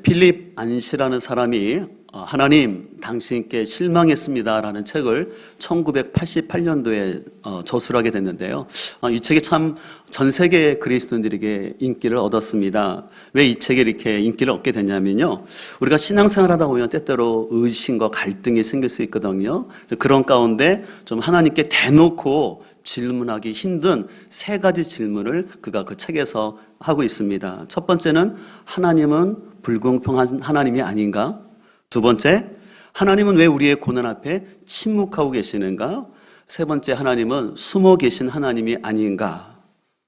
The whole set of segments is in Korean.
필립 안시라는 사람이 하나님 당신께 실망했습니다라는 책을 1988년도에 저술하게 됐는데요. 이 책이 참 전 세계 그리스도인들에게 인기를 얻었습니다. 왜 이 책이 이렇게 인기를 얻게 됐냐면요. 우리가 신앙생활하다 보면 때때로 의심과 갈등이 생길 수 있거든요. 그런 가운데 좀 하나님께 대놓고 질문하기 힘든 세 가지 질문을 그가 그 책에서 하고 있습니다. 첫 번째는 하나님은 불공평한 하나님이 아닌가? 두 번째, 하나님은 왜 우리의 고난 앞에 침묵하고 계시는가? 세 번째, 하나님은 숨어 계신 하나님이 아닌가?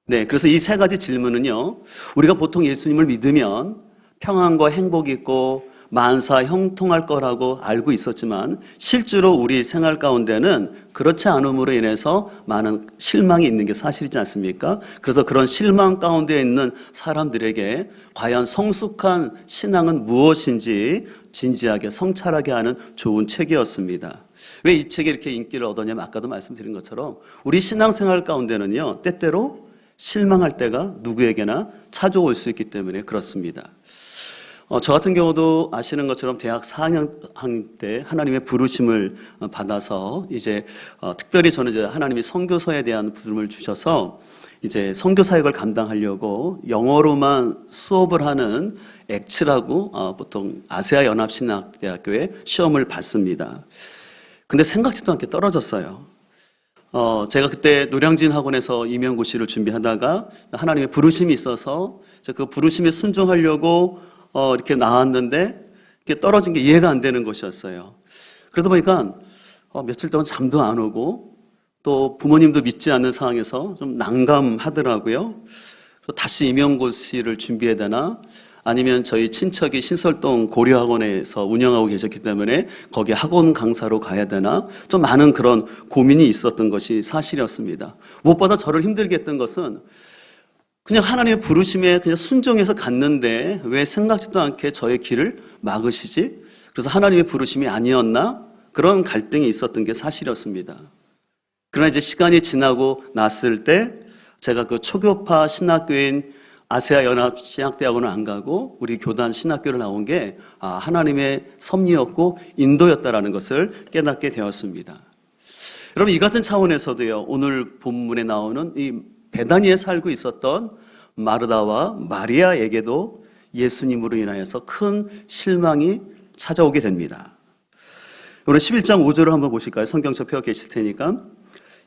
네, 그래서 이 세 가지 질문은요, 우리가 보통 예수님을 믿으면 평안과 행복이 있고 만사 형통할 거라고 알고 있었지만 실제로 우리 생활 가운데는 그렇지 않음으로 인해서 많은 실망이 있는 게 사실이지 않습니까? 그래서 그런 실망 가운데 있는 사람들에게 과연 성숙한 신앙은 무엇인지 진지하게 성찰하게 하는 좋은 책이었습니다. 왜 이 책이 이렇게 인기를 얻었냐면 아까도 말씀드린 것처럼 우리 신앙생활 가운데는요, 때때로 실망할 때가 누구에게나 찾아올 수 있기 때문에 그렇습니다. 저 같은 경우도 아시는 것처럼 대학 4학년 때 하나님의 부르심을 받아서 이제 특별히 저는 이제 하나님이 선교서에 대한 부름을 주셔서 이제 선교 사역을 감당하려고 영어로만 수업을 하는 엑츠라고 보통 아세아 연합신학대학교에 시험을 봤습니다. 근데 생각지도 않게 떨어졌어요. 제가 그때 노량진 학원에서 임용고시를 준비하다가 하나님의 부르심이 있어서 그 부르심에 순종하려고 이렇게 나왔는데 이렇게 떨어진 게 이해가 안 되는 것이었어요. 그러다 보니까 며칠 동안 잠도 안 오고 또 부모님도 믿지 않는 상황에서 좀 난감하더라고요. 다시 임용고시를 준비해야 되나? 아니면 저희 친척이 신설동 고려학원에서 운영하고 계셨기 때문에 거기 학원 강사로 가야 되나? 좀 많은 그런 고민이 있었던 것이 사실이었습니다. 무엇보다 저를 힘들게 했던 것은 그냥 하나님의 부르심에 그냥 순종해서 갔는데 왜 생각지도 않게 저의 길을 막으시지? 그래서 하나님의 부르심이 아니었나? 그런 갈등이 있었던 게 사실이었습니다. 그러나 이제 시간이 지나고 났을 때 제가 그 초교파 신학교인 아세아 연합신학대학원을 안 가고 우리 교단 신학교를 나온 게 하나님의 섭리였고 인도였다라는 것을 깨닫게 되었습니다. 여러분, 이 같은 차원에서도요, 오늘 본문에 나오는 이 베다니에 살고 있었던 마르다와 마리아에게도 예수님으로 인하여서 큰 실망이 찾아오게 됩니다. 오늘 11장 5절을 한번 보실까요? 성경책 펴 계실 테니까.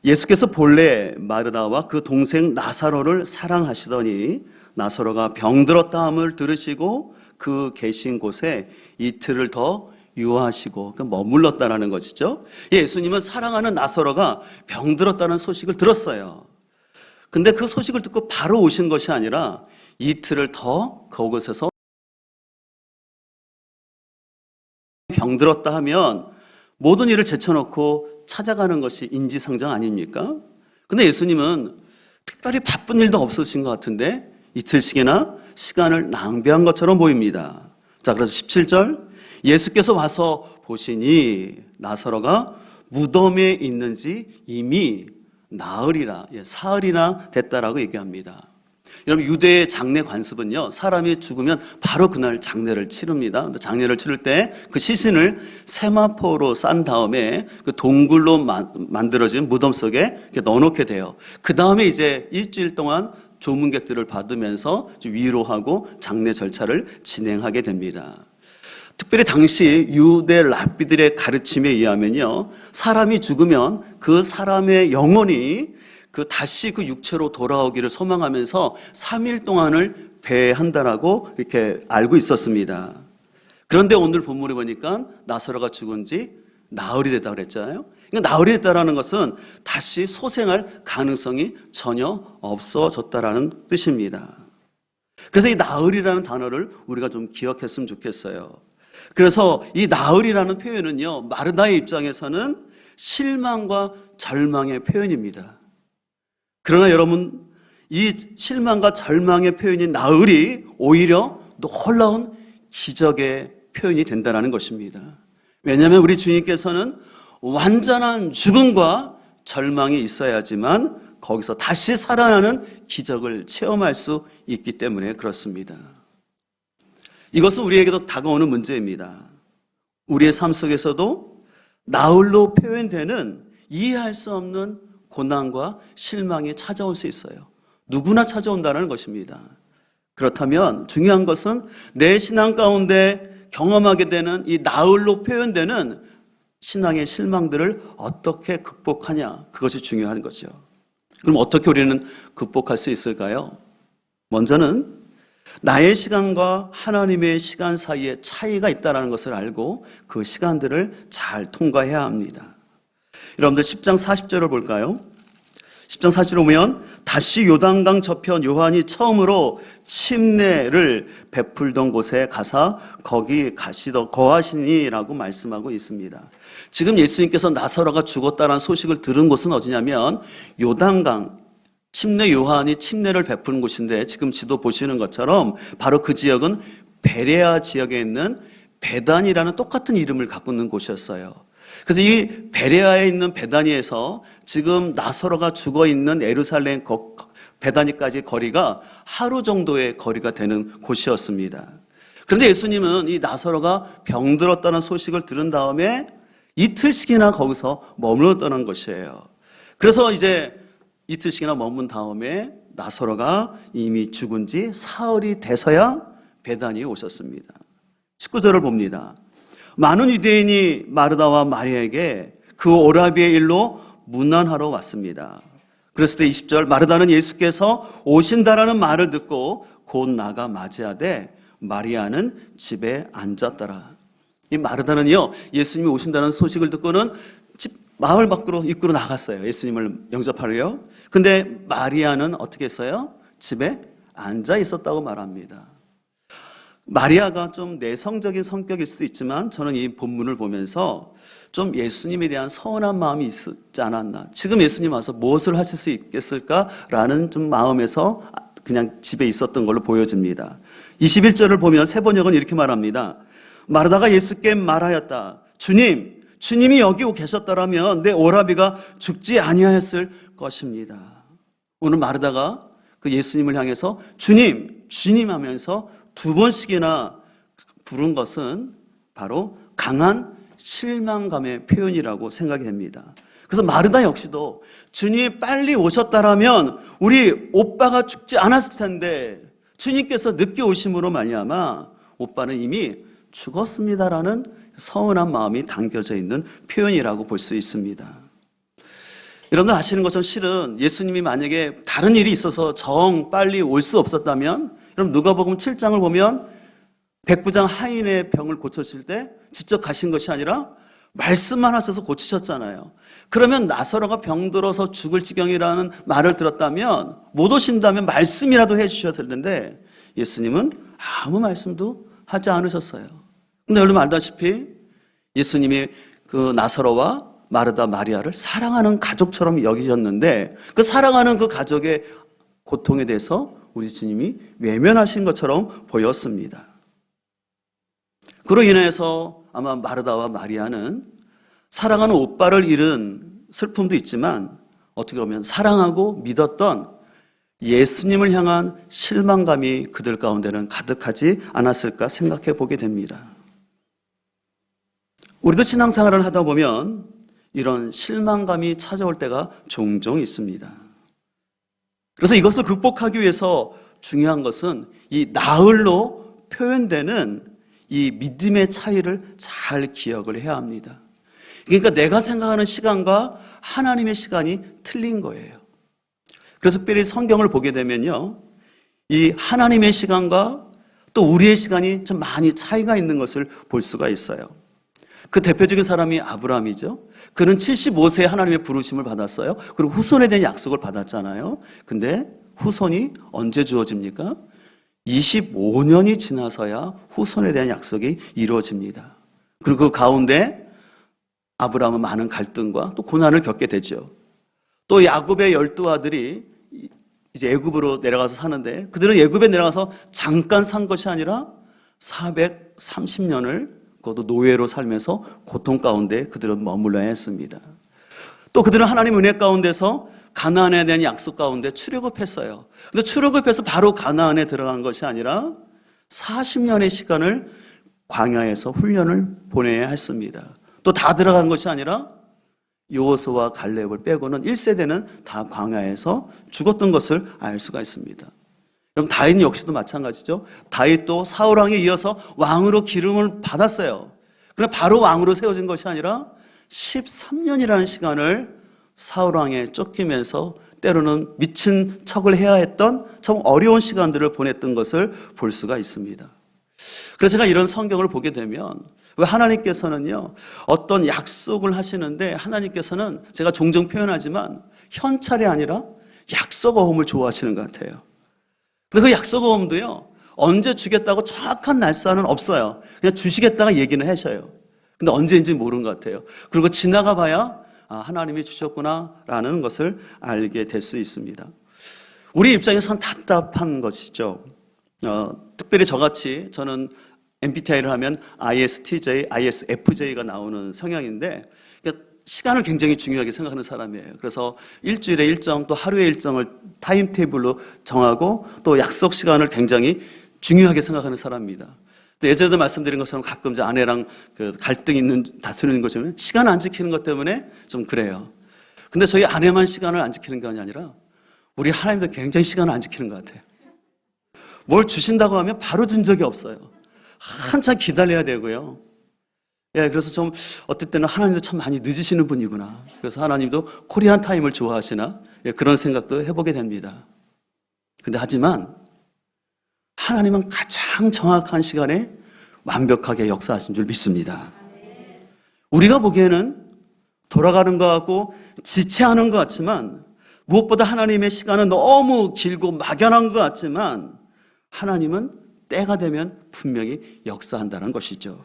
예수께서 본래 마르다와 그 동생 나사로를 사랑하시더니 나사로가 병들었다 함을 들으시고 그 계신 곳에 이틀을 더 유하시고 머물렀다는 것이죠. 예수님은 사랑하는 나사로가 병들었다는 소식을 들었어요. 근데 그 소식을 듣고 바로 오신 것이 아니라 이틀을 더 그곳에서 병들었다 하면 모든 일을 제쳐놓고 찾아가는 것이 인지상정 아닙니까? 근데 예수님은 특별히 바쁜 일도 없으신 것 같은데 이틀씩이나 시간을 낭비한 것처럼 보입니다. 자, 그래서 17절 예수께서 와서 보시니 나사로가 무덤에 있는지 이미 나흘이나 사흘이나 됐다라고 얘기합니다. 여러분, 유대의 장례 관습은요, 사람이 죽으면 바로 그날 장례를 치릅니다. 장례를 치를 때 그 시신을 세마포로 싼 다음에 그 동굴로 만들어진 무덤 속에 이렇게 넣어놓게 돼요. 그 다음에 이제 일주일 동안 조문객들을 받으면서 위로하고 장례 절차를 진행하게 됩니다. 특별히 당시 유대 랍비들의 가르침에 의하면요, 사람이 죽으면 그 사람의 영혼이 다시 그 육체로 돌아오기를 소망하면서 3일 동안을 배한다라고 이렇게 알고 있었습니다. 그런데 오늘 본문에 보니까 나사로가 죽은 지 나흘이 됐다고 그랬잖아요. 그러니까 나흘이 됐다라는 것은 다시 소생할 가능성이 전혀 없어졌다라는 뜻입니다. 그래서 이 나흘이라는 단어를 우리가 좀 기억했으면 좋겠어요. 그래서 이 나흘이라는 표현은요, 마르다의 입장에서는 실망과 절망의 표현입니다. 그러나 여러분, 이 실망과 절망의 표현인 나흘이 오히려 놀라운 기적의 표현이 된다는 것입니다. 왜냐하면 우리 주님께서는 완전한 죽음과 절망이 있어야지만 거기서 다시 살아나는 기적을 체험할 수 있기 때문에 그렇습니다. 이것은 우리에게도 다가오는 문제입니다. 우리의 삶 속에서도 나홀로 표현되는 이해할 수 없는 고난과 실망이 찾아올 수 있어요. 누구나 찾아온다는 것입니다. 그렇다면 중요한 것은 내 신앙 가운데 경험하게 되는 이 나홀로 표현되는 신앙의 실망들을 어떻게 극복하냐, 그것이 중요한 거죠. 그럼 어떻게 우리는 극복할 수 있을까요? 먼저는 나의 시간과 하나님의 시간 사이에 차이가 있다는 것을 알고 그 시간들을 잘 통과해야 합니다. 여러분들 10장 40절을 볼까요? 10장 40절을 보면 다시 요단강 저편 요한이 처음으로 침례를 베풀던 곳에 가사 거기 거하시니라고 말씀하고 있습니다. 지금 예수님께서 나사로가 죽었다는 소식을 들은 곳은 어디냐면 요단강, 침례 요한이 침례를 베푸는 곳인데 지금 지도 보시는 것처럼 바로 그 지역은 베레아 지역에 있는 베단이라는 똑같은 이름을 갖고 있는 곳이었어요. 그래서 이 베레아에 있는 베다니에서 지금 나사로가 죽어 있는 예루살렘 베다니까지 거리가 하루 정도의 거리가 되는 곳이었습니다. 그런데 예수님은 이 나사로가 병들었다는 소식을 들은 다음에 이틀씩이나 거기서 머물렀다는 것이에요. 그래서 이제 이틀씩이나 머문 다음에 나사로가 이미 죽은 지 사흘이 돼서야 베다니에 오셨습니다. 19절을 봅니다. 많은 유대인이 마르다와 마리아에게 그 오라비의 일로 문안하러 왔습니다. 그랬을 때 20절, 마르다는 예수께서 오신다라는 말을 듣고 곧 나가 맞이하되 마리아는 집에 앉았더라. 이 마르다는요, 예수님이 오신다는 소식을 듣고는 마을 밖으로 입구로 나갔어요. 예수님을 영접하려요. 근데 마리아는 어떻게 했어요? 집에 앉아 있었다고 말합니다. 마리아가 좀 내성적인 성격일 수도 있지만 저는 이 본문을 보면서 좀 예수님에 대한 서운한 마음이 있지 않았나. 지금 예수님 와서 무엇을 하실 수 있겠을까라는 좀 마음에서 그냥 집에 있었던 걸로 보여집니다. 21절을 보면 세번역은 이렇게 말합니다. 마르다가 예수께 말하였다. 주님이 여기 계셨더라면 내 오라비가 죽지 아니하였을 것입니다. 오늘 마르다가 그 예수님을 향해서 주님 하면서 두 번씩이나 부른 것은 바로 강한 실망감의 표현이라고 생각이 됩니다. 그래서 마르다 역시도 주님이 빨리 오셨다라면 우리 오빠가 죽지 않았을 텐데 주님께서 늦게 오심으로 말미암아 오빠는 이미 죽었습니다라는 서운한 마음이 담겨져 있는 표현이라고 볼 수 있습니다. 여러분들 아시는 것처럼 실은 예수님이 만약에 다른 일이 있어서 정 빨리 올 수 없었다면, 여러분 누가복음 7장을 보면 백부장 하인의 병을 고쳤을 때 직접 가신 것이 아니라 말씀만 하셔서 고치셨잖아요. 그러면 나사로가 병들어서 죽을 지경이라는 말을 들었다면, 못 오신다면 말씀이라도 해주셔야 될 텐데 예수님은 아무 말씀도 하지 않으셨어요. 근데 여러분 알다시피 예수님이 그 나사로와 마르다 마리아를 사랑하는 가족처럼 여기셨는데 그 사랑하는 그 가족의 고통에 대해서 우리 주님이 외면하신 것처럼 보였습니다. 그로 인해서 아마 마르다와 마리아는 사랑하는 오빠를 잃은 슬픔도 있지만 어떻게 보면 사랑하고 믿었던 예수님을 향한 실망감이 그들 가운데는 가득하지 않았을까 생각해 보게 됩니다. 우리도 신앙생활을 하다 보면 이런 실망감이 찾아올 때가 종종 있습니다. 그래서 이것을 극복하기 위해서 중요한 것은 이 나흘로 표현되는 이 믿음의 차이를 잘 기억을 해야 합니다. 그러니까 내가 생각하는 시간과 하나님의 시간이 틀린 거예요. 그래서 특별히 성경을 보게 되면요, 이 하나님의 시간과 또 우리의 시간이 좀 많이 차이가 있는 것을 볼 수가 있어요. 그 대표적인 사람이 아브라함이죠. 그는 75세에 하나님의 부르심을 받았어요. 그리고 후손에 대한 약속을 받았잖아요. 근데 후손이 언제 주어집니까? 25년이 지나서야 후손에 대한 약속이 이루어집니다. 그리고 그 가운데 아브라함은 많은 갈등과 또 고난을 겪게 되죠. 또 야곱의 12아들이 이제 애굽으로 내려가서 사는데 그들은 애굽에 내려가서 잠깐 산 것이 아니라 430년을 그것도 노예로 살면서 고통 가운데 그들은 머물러야 했습니다. 또 그들은 하나님 은혜 가운데서 가나안에 대한 약속 가운데 출애굽했어요. 근데 출애굽해서 바로 가나안에 들어간 것이 아니라 40년의 시간을 광야에서 훈련을 보내야 했습니다. 또 다 들어간 것이 아니라 여호수아와 갈렙을 빼고는 1세대는 다 광야에서 죽었던 것을 알 수가 있습니다. 그럼 다윗 역시도 마찬가지죠. 다윗도 사울 왕에 이어서 왕으로 기름을 받았어요. 그러나 바로 왕으로 세워진 것이 아니라 13년이라는 시간을 사울 왕에 쫓기면서 때로는 미친 척을 해야 했던 참 어려운 시간들을 보냈던 것을 볼 수가 있습니다. 그래서 제가 이런 성경을 보게 되면 왜 하나님께서는요 어떤 약속을 하시는데 하나님께서는 제가 종종 표현하지만 현찰이 아니라 약속어음을 좋아하시는 것 같아요. 근데 그 약속어음도요 언제 주겠다고 정확한 날짜는 없어요. 그냥 주시겠다가 얘기는 하셔요. 근데 언제인지 모르는 것 같아요. 그리고 지나가 봐야 하나님이 주셨구나라는 것을 알게 될 수 있습니다. 우리 입장에서는 답답한 것이죠. 특별히 저같이 저는 MBTI를 하면 ISTJ, ISFJ가 나오는 성향인데 그러니까 시간을 굉장히 중요하게 생각하는 사람이에요. 그래서 일주일의 일정 또 하루의 일정을 타임테이블로 정하고 또 약속 시간을 굉장히 중요하게 생각하는 사람입니다. 예전에도 말씀드린 것처럼 가끔 이제 아내랑 갈등 있는 다투는 것처럼 시간 안 지키는 것 때문에 좀 그래요. 근데 저희 아내만 시간을 안 지키는 게 아니라 우리 하나님도 굉장히 시간을 안 지키는 것 같아요. 뭘 주신다고 하면 바로 준 적이 없어요. 한참 기다려야 되고요. 그래서 좀 어떨 때는 하나님도 참 많이 늦으시는 분이구나. 그래서 하나님도 코리안 타임을 좋아하시나 그런 생각도 해보게 됩니다. 근데 하지만 하나님은 가장 정확한 시간에 완벽하게 역사하신 줄 믿습니다. 우리가 보기에는 돌아가는 것 같고 지체하는 것 같지만 무엇보다 하나님의 시간은 너무 길고 막연한 것 같지만 하나님은 때가 되면 분명히 역사한다는 것이죠.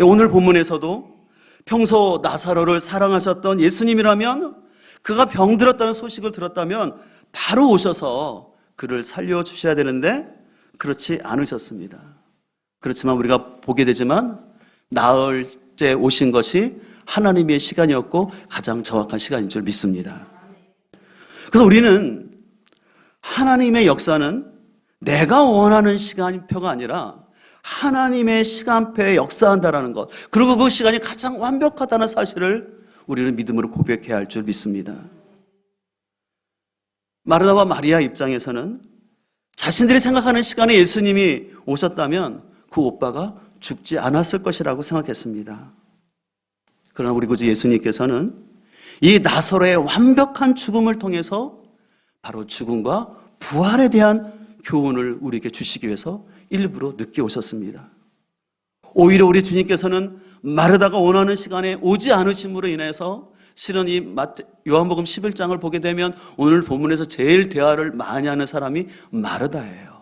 오늘 본문에서도 평소 나사로를 사랑하셨던 예수님이라면 그가 병들었다는 소식을 들었다면 바로 오셔서 그를 살려주셔야 되는데 그렇지 않으셨습니다. 그렇지만 우리가 보게 되지만 나흘 때 오신 것이 하나님의 시간이었고 가장 정확한 시간인 줄 믿습니다. 그래서 우리는 하나님의 역사는 내가 원하는 시간표가 아니라 하나님의 시간표에 역사한다는 것, 그리고 그 시간이 가장 완벽하다는 사실을 우리는 믿음으로 고백해야 할 줄 믿습니다. 마르다와 마리아 입장에서는 자신들이 생각하는 시간에 예수님이 오셨다면 그 오빠가 죽지 않았을 것이라고 생각했습니다. 그러나 우리 구주 예수님께서는 이 나사로의 완벽한 죽음을 통해서 바로 죽음과 부활에 대한 교훈을 우리에게 주시기 위해서 일부러 늦게 오셨습니다. 오히려 우리 주님께서는 마르다가 원하는 시간에 오지 않으심으로 인해서 실은 이 요한복음 11장을 보게 되면 오늘 본문에서 제일 대화를 많이 하는 사람이 마르다예요.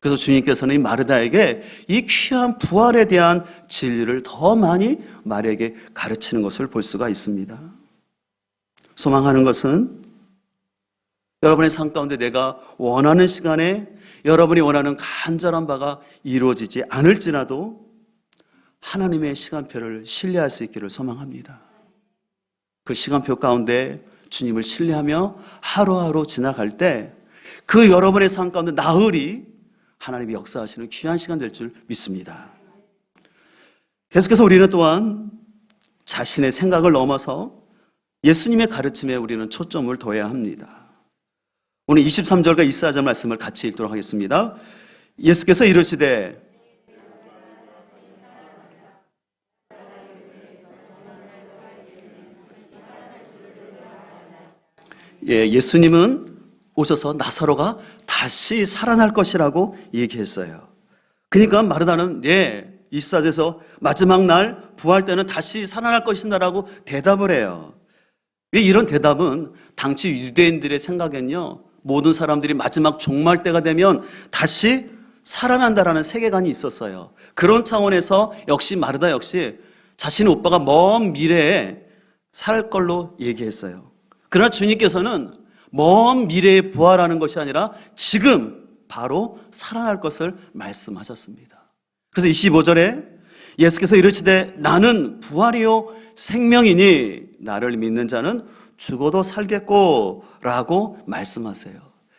그래서 주님께서는 이 마르다에게 이 귀한 부활에 대한 진리를 더 많이 마리아에게 가르치는 것을 볼 수가 있습니다. 소망하는 것은 여러분의 삶 가운데 내가 원하는 시간에 여러분이 원하는 간절한 바가 이루어지지 않을지라도 하나님의 시간표를 신뢰할 수 있기를 소망합니다. 그 시간표 가운데 주님을 신뢰하며 하루하루 지나갈 때 그 여러분의 삶 가운데 나흘이 하나님이 역사하시는 귀한 시간 될 줄 믿습니다. 계속해서 우리는 또한 자신의 생각을 넘어서 예수님의 가르침에 우리는 초점을 둬야 합니다. 오늘 23절과 24절 말씀을 같이 읽도록 하겠습니다. 예수께서 이르시되 예수님은 오셔서 나사로가 다시 살아날 것이라고 얘기했어요. 그러니까 마르다는 24절에서 마지막 날 부활 때는 다시 살아날 것이다라고 대답을 해요. 왜 이런 대답은 당시 유대인들의 생각엔요, 모든 사람들이 마지막 종말 때가 되면 다시 살아난다라는 세계관이 있었어요. 그런 차원에서 역시 마르다 역시 자신의 오빠가 먼 미래에 살 걸로 얘기했어요. 그러나 주님께서는 먼 미래에 부활하는 것이 아니라 지금 바로 살아날 것을 말씀하셨습니다. 그래서 25절에 예수께서 이르시되 나는 부활이요 생명이니 나를 믿는 자는 죽어도 살겠고 라고 말씀하세요.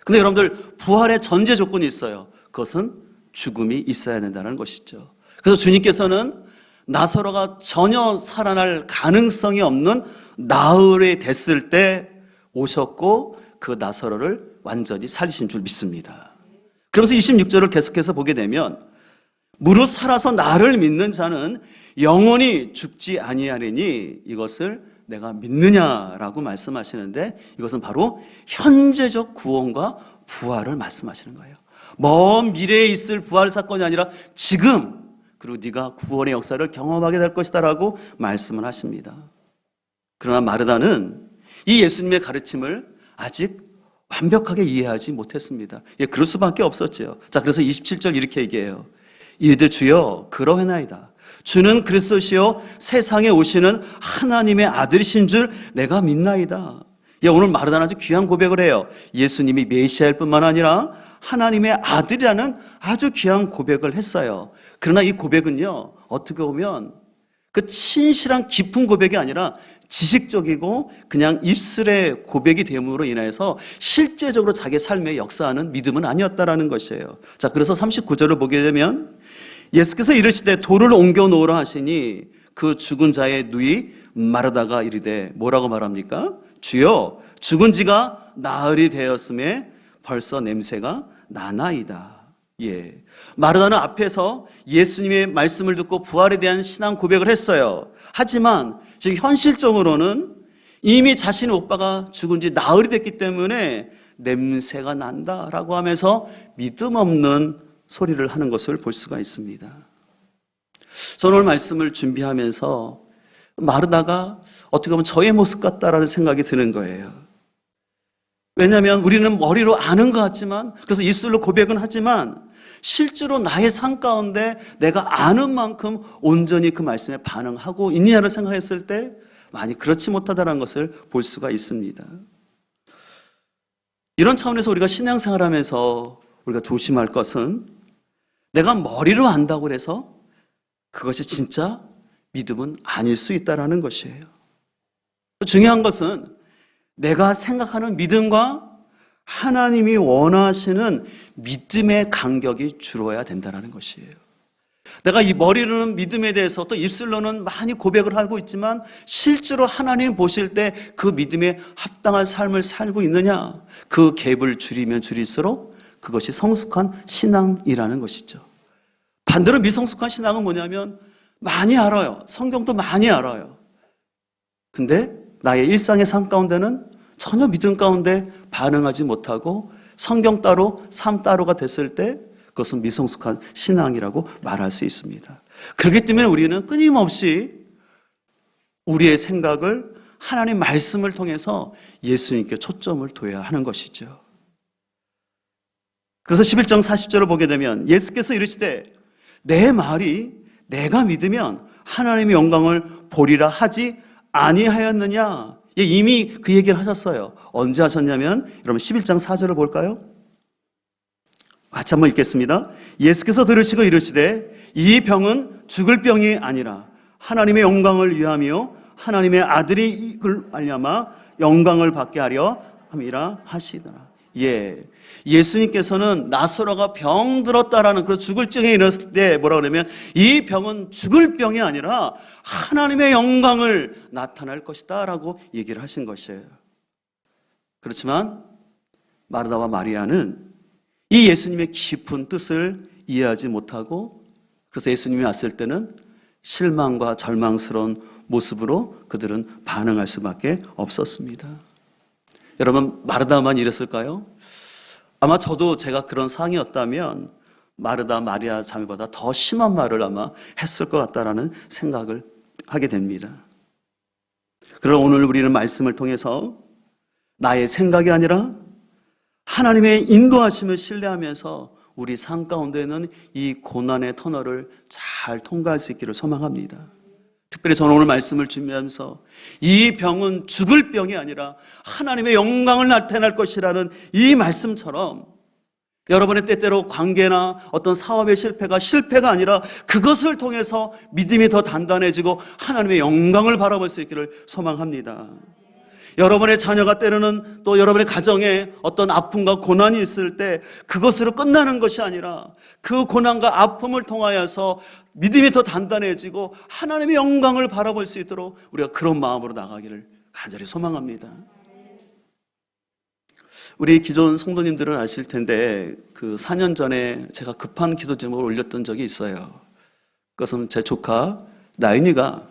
근데 여러분들 부활의 전제 조건이 있어요. 그것은 죽음이 있어야 된다는 것이죠. 그래서 주님께서는 나사로가 전혀 살아날 가능성이 없는 나흘이 됐을 때 오셨고 그 나사로를 완전히 살리신 줄 믿습니다. 그러면서 26절을 계속해서 보게 되면 무릇 살아서 나를 믿는 자는 영원히 죽지 아니하리니 이것을 내가 믿느냐라고 말씀하시는데 이것은 바로 현재적 구원과 부활을 말씀하시는 거예요. 먼 미래에 있을 부활 사건이 아니라 지금 그리고 네가 구원의 역사를 경험하게 될 것이다 라고 말씀을 하십니다. 그러나 마르다는 이 예수님의 가르침을 아직 완벽하게 이해하지 못했습니다. 예, 그럴 수밖에 없었죠. 자, 그래서 27절 이렇게 얘기해요. 이르되 주여 그러하나이다. 주는 그리스도시요 세상에 오시는 하나님의 아들이신 줄 내가 믿나이다. 예, 오늘 마르다는 아주 귀한 고백을 해요. 예수님이 메시아일 뿐만 아니라 하나님의 아들이라는 아주 귀한 고백을 했어요. 그러나 이 고백은요, 어떻게 보면 그 진실한 깊은 고백이 아니라 지식적이고 그냥 입술의 고백이 됨으로 인해서 실제적으로 자기 삶에 역사하는 믿음은 아니었다라는 것이에요. 자, 그래서 39절을 보게 되면 예수께서 이르시되 돌을 옮겨 놓으라 하시니 그 죽은 자의 누이 마르다가 이르되 뭐라고 말합니까? 주여 죽은 지가 나흘이 되었음에 벌써 냄새가 나나이다. 예, 마르다는 앞에서 예수님의 말씀을 듣고 부활에 대한 신앙 고백을 했어요. 하지만 지금 현실적으로는 이미 자신의 오빠가 죽은 지 나흘이 됐기 때문에 냄새가 난다라고 하면서 믿음 없는 소리를 하는 것을 볼 수가 있습니다. 저는 오늘 말씀을 준비하면서 마르다가 어떻게 보면 저의 모습 같다라는 생각이 드는 거예요. 왜냐하면 우리는 머리로 아는 것 같지만, 그래서 입술로 고백은 하지만 실제로 나의 삶 가운데 내가 아는 만큼 온전히 그 말씀에 반응하고 있느냐를 생각했을 때 많이 그렇지 못하다는 것을 볼 수가 있습니다. 이런 차원에서 우리가 신앙생활하면서 우리가 조심할 것은 내가 머리로 안다고 해서 그것이 진짜 믿음은 아닐 수 있다는 것이에요. 중요한 것은 내가 생각하는 믿음과 하나님이 원하시는 믿음의 간격이 줄어야 된다는 것이에요. 내가 이 머리로는 믿음에 대해서 또 입술로는 많이 고백을 하고 있지만 실제로 하나님 보실 때 그 믿음에 합당한 삶을 살고 있느냐, 그 갭을 줄이면 줄일수록 그것이 성숙한 신앙이라는 것이죠. 반대로 미성숙한 신앙은 뭐냐면 많이 알아요. 성경도 많이 알아요. 근데 나의 일상의 삶 가운데는 전혀 믿음 가운데 반응하지 못하고 성경 따로 삶 따로가 됐을 때 그것은 미성숙한 신앙이라고 말할 수 있습니다. 그렇기 때문에 우리는 끊임없이 우리의 생각을 하나님 말씀을 통해서 예수님께 초점을 둬야 하는 것이죠. 그래서 11장 40절을 보게 되면 예수께서 이르시되 내 말이 내가 믿으면 하나님의 영광을 보리라 하지 아니하였느냐. 예, 이미 그 얘기를 하셨어요. 언제 하셨냐면 여러분 11장 4절을 볼까요? 같이 한번 읽겠습니다. 예수께서 들으시고 이르시되 이 병은 죽을 병이 아니라 하나님의 영광을 위하며 하나님의 아들이 이걸 말미암아 영광을 받게 하려 함이라 하시더라. 예, 예수님께서는 나사로가 병들었다라는 그런 죽을 병에 이르렀을 때 뭐라 그러면 이 병은 죽을 병이 아니라 하나님의 영광을 나타날 것이다 라고 얘기를 하신 것이에요. 그렇지만 마르다와 마리아는 이 예수님의 깊은 뜻을 이해하지 못하고 그래서 예수님이 왔을 때는 실망과 절망스러운 모습으로 그들은 반응할 수밖에 없었습니다. 여러분, 마르다만 이랬을까요? 아마 저도 제가 그런 상황이었다면 마르다, 마리아 자매보다 더 심한 말을 아마 했을 것 같다라는 생각을 하게 됩니다. 그러나 오늘 우리는 말씀을 통해서 나의 생각이 아니라 하나님의 인도하심을 신뢰하면서 우리 삶 가운데는 이 고난의 터널을 잘 통과할 수 있기를 소망합니다. 특별히 저는 오늘 말씀을 준비하면서 이 병은 죽을 병이 아니라 하나님의 영광을 나타낼 것이라는 이 말씀처럼 여러분의 때때로 관계나 어떤 사업의 실패가 아니라 그것을 통해서 믿음이 더 단단해지고 하나님의 영광을 바라볼 수 있기를 소망합니다. 여러분의 자녀가 때로는 또 여러분의 가정에 어떤 아픔과 고난이 있을 때 그것으로 끝나는 것이 아니라 그 고난과 아픔을 통하여서 믿음이 더 단단해지고 하나님의 영광을 바라볼 수 있도록 우리가 그런 마음으로 나가기를 간절히 소망합니다. 우리 기존 성도님들은 아실 텐데 그 4년 전에 제가 급한 기도 제목을 올렸던 적이 있어요. 그것은 제 조카 나윤이가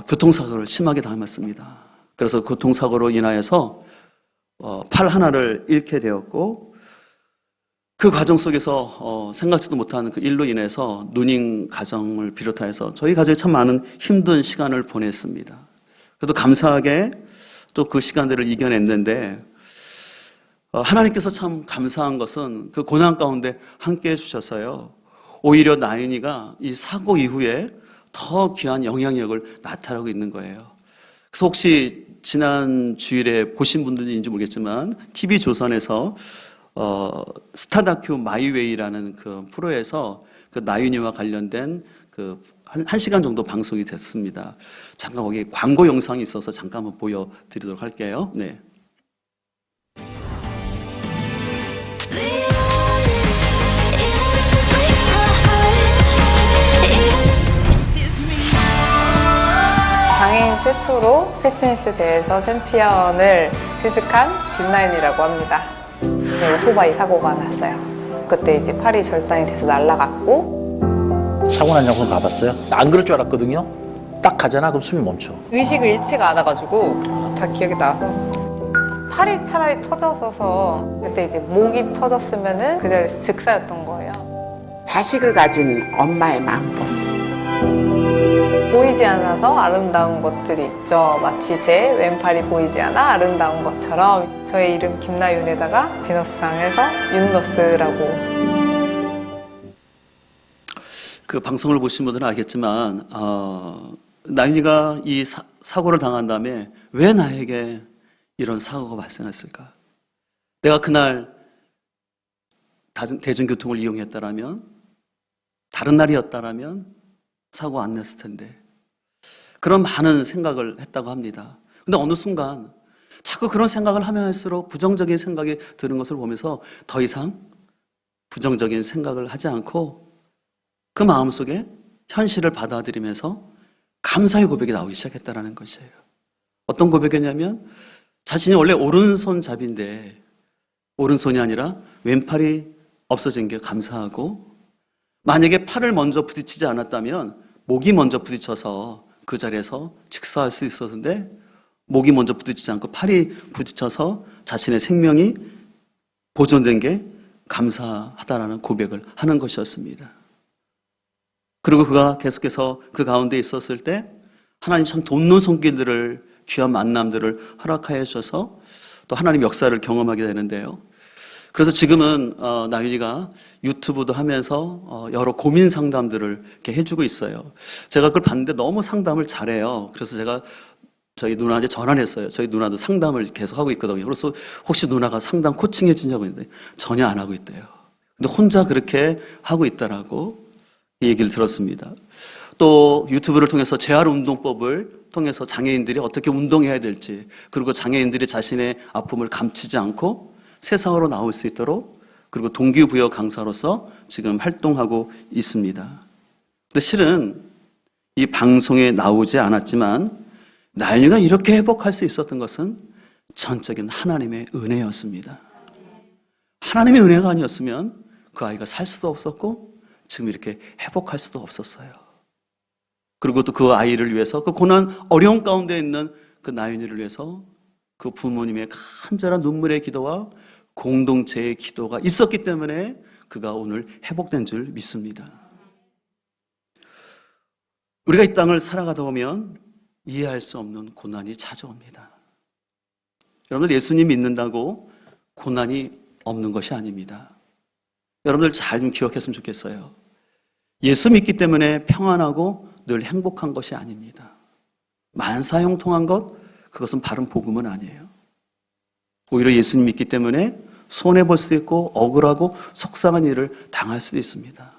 교통사고를 심하게 당했습니다. 그래서 교통사고로 인하여서 팔 하나를 잃게 되었고 그 과정 속에서 생각지도 못한 그 일로 인해서 누님 가정을 비롯해서 저희 가족이 참 많은 힘든 시간을 보냈습니다. 그래도 감사하게 또 그 시간들을 이겨냈는데 하나님께서 참 감사한 것은 그 고난 가운데 함께 해주셔서요. 오히려 나윤이가 이 사고 이후에 더 귀한 영향력을 나타나고 있는 거예요. 그래서 혹시 지난 주일에 보신 분들인지 모르겠지만 TV조선에서 스타 다큐 마이웨이라는 그 프로에서 그 나윤이와 관련된 그 한 시간 정도 방송이 됐습니다. 잠깐 거기 광고 영상이 있어서 잠깐 한번 보여드리도록 할게요. 네. 장애인 최초로 패스니스 대회에서 챔피언을 취득한 김나윤이라고 합니다. 오토바이 사고가 났어요. 그때 이제 팔이 절단이 돼서 날아갔고. 사고 난 장소 가봤어요? 안 그럴 줄 알았거든요. 딱 가잖아, 그럼 숨이 멈춰. 의식을 잃지가 않아가지고 다 기억이 나서 팔이 차라리 터졌어서 그때 이제 목이 터졌으면은 그 자리에서 즉사였던 거예요. 자식을 가진 엄마의 마음도 보이지 않아서 아름다운 것들이 있죠. 마치 제 왼팔이 보이지 않아 아름다운 것처럼 저의 이름 김나윤에다가 비너스상에서 윤너스라고. 그 방송을 보신 분들은 알겠지만 나윤이가 이 사고를 당한 다음에 왜 나에게 이런 사고가 발생했을까? 내가 그날 대중교통을 이용했다라면 다른 날이었다라면 사고 안 냈을 텐데 그런 많은 생각을 했다고 합니다. 근데 어느 순간 자꾸 그런 생각을 하면 할수록 부정적인 생각이 드는 것을 보면서 더 이상 부정적인 생각을 하지 않고 그 마음속에 현실을 받아들이면서 감사의 고백이 나오기 시작했다는 것이에요. 어떤 고백이냐면 자신이 원래 오른손잡이인데 오른손이 아니라 왼팔이 없어진 게 감사하고 만약에 팔을 먼저 부딪히지 않았다면 목이 먼저 부딪혀서 그 자리에서 직사할 수 있었는데 목이 먼저 부딪히지 않고 팔이 부딪혀서 자신의 생명이 보존된 게 감사하다라는 고백을 하는 것이었습니다. 그리고 그가 계속해서 그 가운데 있었을 때 하나님 참 돕는 손길들을 귀한 만남들을 허락하여 주셔서 또 하나님 역사를 경험하게 되는데요. 그래서 지금은 나윤이가 유튜브도 하면서 여러 고민 상담들을 이렇게 해주고 있어요. 제가 그걸 봤는데 너무 상담을 잘해요. 그래서 제가 저희 누나한테 전화를 했어요. 저희 누나도 상담을 계속 하고 있거든요. 그래서 혹시 누나가 상담 코칭 해주냐고 했는데 전혀 안 하고 있대요. 근데 혼자 그렇게 하고 있다라고 얘기를 들었습니다. 또 유튜브를 통해서 재활운동법을 통해서 장애인들이 어떻게 운동해야 될지 그리고 장애인들이 자신의 아픔을 감추지 않고 세상으로 나올 수 있도록 그리고 동기부여 강사로서 지금 활동하고 있습니다. 근데 실은 이 방송에 나오지 않았지만 나윤이가 이렇게 회복할 수 있었던 것은 전적인 하나님의 은혜였습니다. 하나님의 은혜가 아니었으면 그 아이가 살 수도 없었고 지금 이렇게 회복할 수도 없었어요. 그리고 또 그 아이를 위해서 그 고난 어려운 가운데 있는 그 나윤이를 위해서 그 부모님의 간절한 눈물의 기도와 공동체의 기도가 있었기 때문에 그가 오늘 회복된 줄 믿습니다. 우리가 이 땅을 살아가다 보면 이해할 수 없는 고난이 찾아옵니다. 여러분들 예수님 믿는다고 고난이 없는 것이 아닙니다. 여러분들 잘 좀 기억했으면 좋겠어요. 예수 믿기 때문에 평안하고 늘 행복한 것이 아닙니다. 만사형통한 것, 그것은 바른 복음은 아니에요. 오히려 예수님 믿기 때문에 손해볼 수도 있고 억울하고 속상한 일을 당할 수도 있습니다.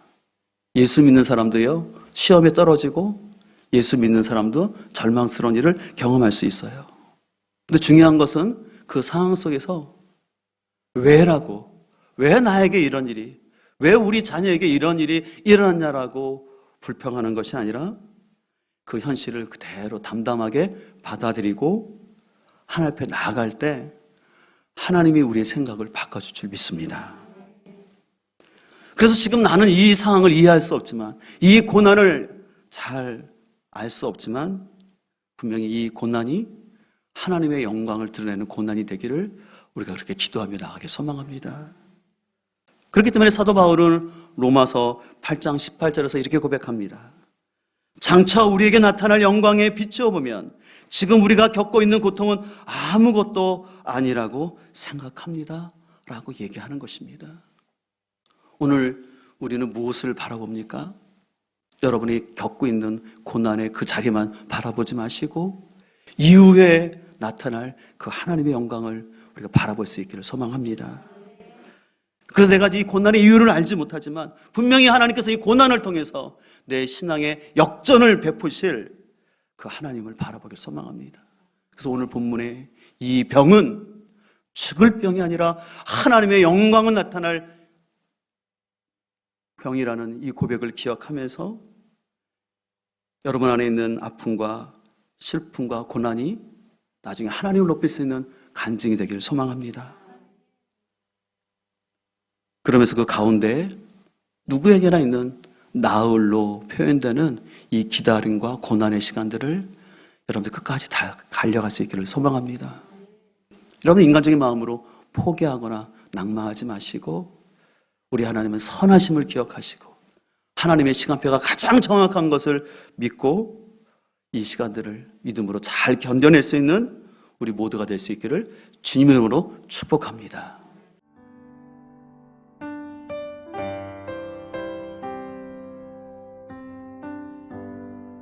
예수 믿는 사람도요, 시험에 떨어지고 예수 믿는 사람도 절망스러운 일을 경험할 수 있어요. 근데 중요한 것은 그 상황 속에서 왜라고, 왜 나에게 이런 일이, 왜 우리 자녀에게 이런 일이 일어났냐라고 불평하는 것이 아니라 그 현실을 그대로 담담하게 받아들이고 하나님 앞에 나아갈 때 하나님이 우리의 생각을 바꿔줄 줄 믿습니다. 그래서 지금 나는 이 상황을 이해할 수 없지만, 이 고난을 잘 알 수 없지만 분명히 이 고난이 하나님의 영광을 드러내는 고난이 되기를 우리가 그렇게 기도하며 나가길 소망합니다. 그렇기 때문에 사도 바울은 로마서 8장 18절에서 이렇게 고백합니다. 장차 우리에게 나타날 영광에 비추어 보면 지금 우리가 겪고 있는 고통은 아무것도 아니라고 생각합니다 라고 얘기하는 것입니다. 오늘 우리는 무엇을 바라봅니까? 여러분이 겪고 있는 고난의 그 자리만 바라보지 마시고 이후에 나타날 그 하나님의 영광을 우리가 바라볼 수 있기를 소망합니다. 그래서 내가 이 고난의 이유를 알지 못하지만 분명히 하나님께서 이 고난을 통해서 내 신앙의 역전을 베푸실 그 하나님을 바라보길 소망합니다. 그래서 오늘 본문에 이 병은 죽을 병이 아니라 하나님의 영광은 나타날 병이라는 이 고백을 기억하면서 여러분 안에 있는 아픔과 슬픔과 고난이 나중에 하나님을 높일 수 있는 간증이 되기를 소망합니다. 그러면서 그 가운데 누구에게나 있는 나흘로 표현되는 이 기다림과 고난의 시간들을 여러분들 끝까지 다 달려갈 수 있기를 소망합니다. 여러분 인간적인 마음으로 포기하거나 낭망하지 마시고 우리 하나님은 선하심을 기억하시고 하나님의 시간표가 가장 정확한 것을 믿고 이 시간들을 믿음으로 잘 견뎌낼 수 있는 우리 모두가 될 수 있기를 주님의 이름으로 축복합니다.